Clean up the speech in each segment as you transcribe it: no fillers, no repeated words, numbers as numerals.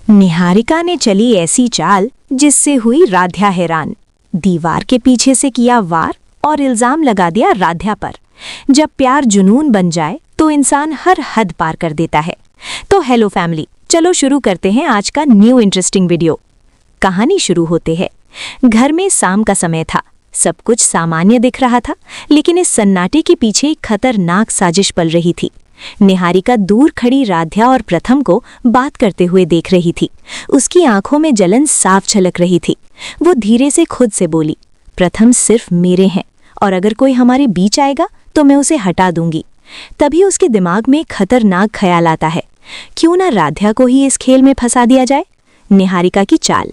निहारिका ने चली ऐसी चाल जिससे हुई राध्या हैरान। दीवार के पीछे से किया वार और इल्जाम लगा दिया राध्या पर। जब प्यार जुनून बन जाए तो इंसान हर हद पार कर देता है। तो हेलो फैमिली, चलो शुरू करते हैं आज का न्यू इंटरेस्टिंग वीडियो। कहानी शुरू होते है। घर में शाम का समय था। सब कुछ सामान्य दिख रहा था, लेकिन इस सन्नाटे के पीछे एक खतरनाक साजिश पल रही थी। निहारिका दूर खड़ी राध्या और प्रथम को बात करते हुए देख रही थी। उसकी आंखों में जलन साफ झलक रही थी। वो धीरे से खुद से बोली, प्रथम सिर्फ मेरे हैं और अगर कोई हमारे बीच आएगा तो मैं उसे हटा दूंगी। तभी उसके दिमाग में एक खतरनाक ख्याल आता है, क्यों ना राध्या को ही इस खेल में फंसा दिया जाए। निहारिका की चाल।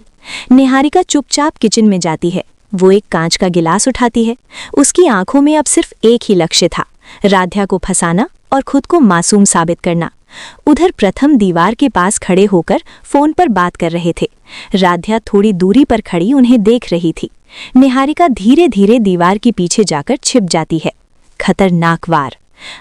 निहारिका चुपचाप किचन में जाती है। वो एक कांच का गिलास उठाती है। उसकी आंखों में अब सिर्फ एक ही लक्ष्य था, राध्या को फंसाना और खुद को मासूम साबित करना। उधर प्रथम दीवार के पास खड़े होकर फोन पर बात कर रहे थे। राध्या थोड़ी दूरी पर खड़ी उन्हें देख रही थी। निहारिका धीरे धीरे दीवार के पीछे जाकर छिप जाती है। खतरनाक वार।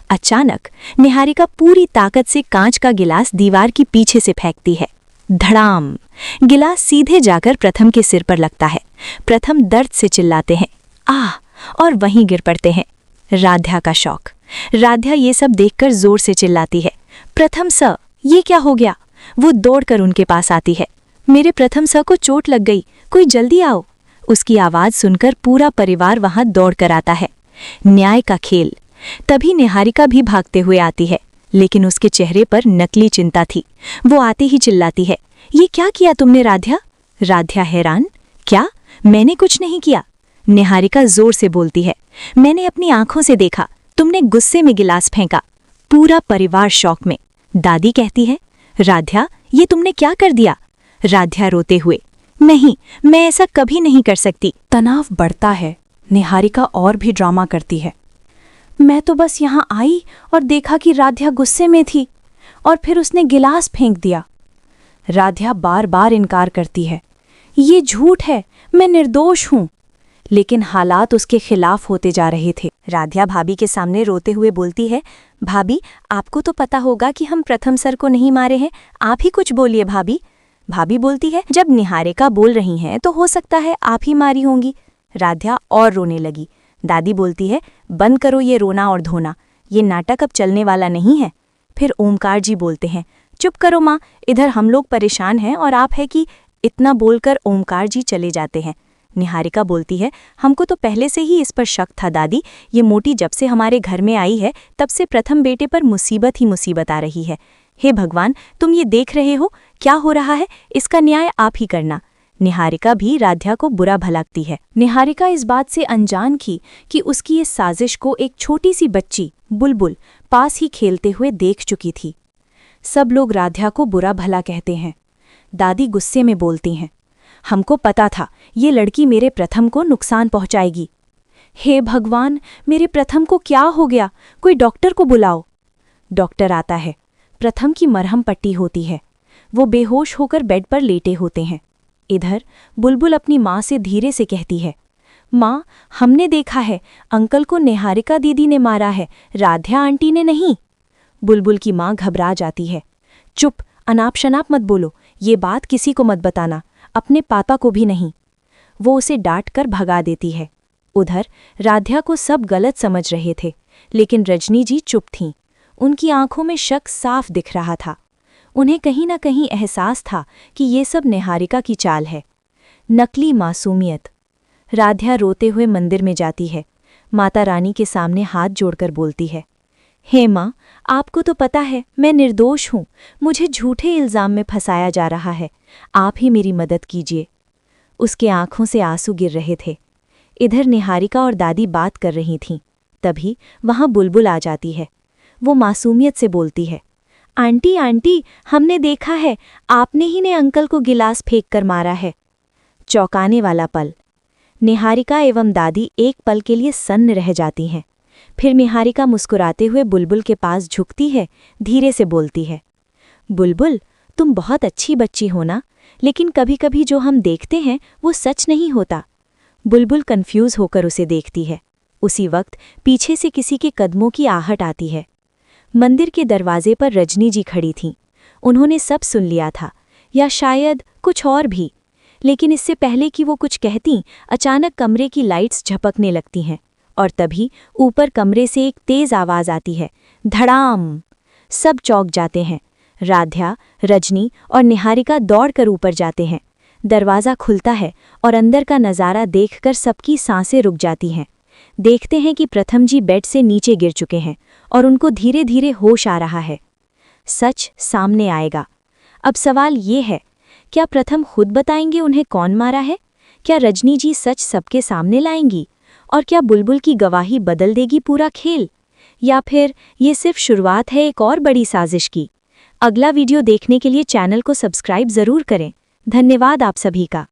अचानक निहारिका पूरी ताकत से कांच का गिलास दीवार के पीछे से फेंकती है। धड़ाम! गिलास सीधे जाकर प्रथम के सिर पर लगता है। प्रथम दर्द से चिल्लाते हैं, आह! और वहीं गिर पड़ते हैं। राध्या का शौक। राध्या ये सब देखकर जोर से चिल्लाती है, प्रथम सर, ये क्या हो गया? वो दौड़कर उनके पास आती है। मेरे प्रथम सर को चोट लग गई, कोई जल्दी आओ। उसकी आवाज सुनकर पूरा परिवार वहां दौड़कर आता है। न्याय का खेल। तभी निहारिका भी भागते हुए आती है, लेकिन उसके चेहरे पर नकली चिंता थी। वो आते ही चिल्लाती है, ये क्या किया तुमने राध्या? राध्या हैरान, क्या? मैंने कुछ नहीं किया। निहारिका जोर से बोलती है, मैंने अपनी आंखों से देखा, तुमने गुस्से में गिलास फेंका। पूरा परिवार शौक में। दादी कहती है, राध्या, ये तुमने क्या कर दिया? राध्या रोते हुए, नहीं, मैं ऐसा कभी नहीं कर सकती। तनाव बढ़ता है। निहारिका और भी ड्रामा करती है। मैं तो बस यहाँ आई और देखा कि राध्या गुस्से में थी और फिर उसने गिलास फेंक दिया। राध्या बार बार इनकार करती है, ये झूठ है, मैं निर्दोष हूँ। लेकिन हालात उसके खिलाफ होते जा रहे थे। राध्या भाभी के सामने रोते हुए बोलती है, भाभी, आपको तो पता होगा कि हम प्रथम सर को नहीं मारे हैं, आप ही कुछ बोलिए भाभी। भाभी बोलती है, जब निहारिका बोल रही हैं तो हो सकता है आप ही मारी होंगी। राध्या और रोने लगी। दादी बोलती है, बंद करो ये रोना और धोना, ये नाटक अब चलने वाला नहीं है। फिर ओमकार जी बोलते हैं, चुप करो माँ, इधर हम लोग परेशान हैं और आप है कि। इतना बोलकर ओमकार जी चले जाते हैं। निहारिका बोलती है, हमको तो पहले से ही इस पर शक था दादी, ये मोटी जब से हमारे घर में आई है तब से प्रथम बेटे पर मुसीबत ही मुसीबत आ रही है। हे भगवान, तुम ये देख रहे हो क्या हो रहा है, इसका न्याय आप ही करना। निहारिका भी राध्या को बुरा भलाती है। निहारिका इस बात से अनजान थी कि उसकी इस साजिश को एक छोटी सी बच्ची बुलबुल पास ही खेलते हुए देख चुकी थी। सब लोग राध्या को बुरा भला कहते हैं। दादी गुस्से में बोलती हैं, हमको पता था ये लड़की मेरे प्रथम को नुकसान पहुंचाएगी। हे भगवान, मेरे प्रथम को क्या हो गया? कोई डॉक्टर को बुलाओ। डॉक्टर आता है। प्रथम की मरहम पट्टी होती है। वो बेहोश होकर बेड पर लेटे होते हैं। इधर बुलबुल अपनी माँ से धीरे से कहती है, माँ, हमने देखा है, अंकल को निहारिका दीदी ने मारा है, राध्या आंटी ने नहीं। बुलबुल की माँ घबरा जाती है। चुप, अनाप शनाप मत बोलो, ये बात किसी को मत बताना, अपने पापा को भी नहीं। वो उसे डांट कर भगा देती है। उधर राध्या को सब गलत समझ रहे थे, लेकिन रजनी जी चुप थीं। उनकी आंखों में शक साफ दिख रहा था। उन्हें कहीं ना कहीं एहसास था कि ये सब निहारिका की चाल है। नकली मासूमियत। राध्या रोते हुए मंदिर में जाती है। माता रानी के सामने हाथ जोड़कर बोलती है, हे माँ, आपको तो पता है मैं निर्दोष हूँ, मुझे झूठे इल्जाम में फंसाया जा रहा है, आप ही मेरी मदद कीजिए। उसके आंखों से आंसू गिर रहे थे। इधर निहारिका और दादी बात कर रही थीं। तभी वहां बुलबुल आ जाती है। वो मासूमियत से बोलती है, आंटी आंटी, हमने देखा है, आपने ही ने अंकल को गिलास फेंक कर मारा है। चौंकाने वाला पल। निहारिका एवं दादी एक पल के लिए सन्न रह जाती हैं। फिर निहारिका मुस्कुराते हुए बुलबुल के पास झुकती है, धीरे से बोलती है, बुलबुल, तुम बहुत अच्छी बच्ची हो ना, लेकिन कभी कभी जो हम देखते हैं वो सच नहीं होता। बुलबुल कंफ्यूज होकर उसे देखती है। उसी वक्त पीछे से किसी के कदमों की आहट आती है। मंदिर के दरवाजे पर रजनी जी खड़ी थीं। उन्होंने सब सुन लिया था, या शायद कुछ और भी। लेकिन इससे पहले कि वो कुछ कहती, अचानक कमरे की लाइट्स झपकने लगती हैं और तभी ऊपर कमरे से एक तेज आवाज आती है, धड़ाम। सब चौंक जाते हैं। राध्या, रजनी और निहारिका दौड़कर ऊपर जाते हैं। दरवाज़ा खुलता है और अंदर का नज़ारा देखकर सबकी सांसें रुक जाती हैं। देखते हैं कि प्रथम जी बेड से नीचे गिर चुके हैं और उनको धीरे धीरे होश आ रहा है। सच सामने आएगा। अब सवाल ये है, क्या प्रथम खुद बताएंगे उन्हें कौन मारा है? क्या रजनी जी सच सबके सामने लाएंगी? और क्या बुलबुल की गवाही बदल देगी पूरा खेल? या फिर ये सिर्फ शुरुआत है एक और बड़ी साजिश की? अगला वीडियो देखने के लिए चैनल को सब्सक्राइब ज़रूर करें। धन्यवाद आप सभी का।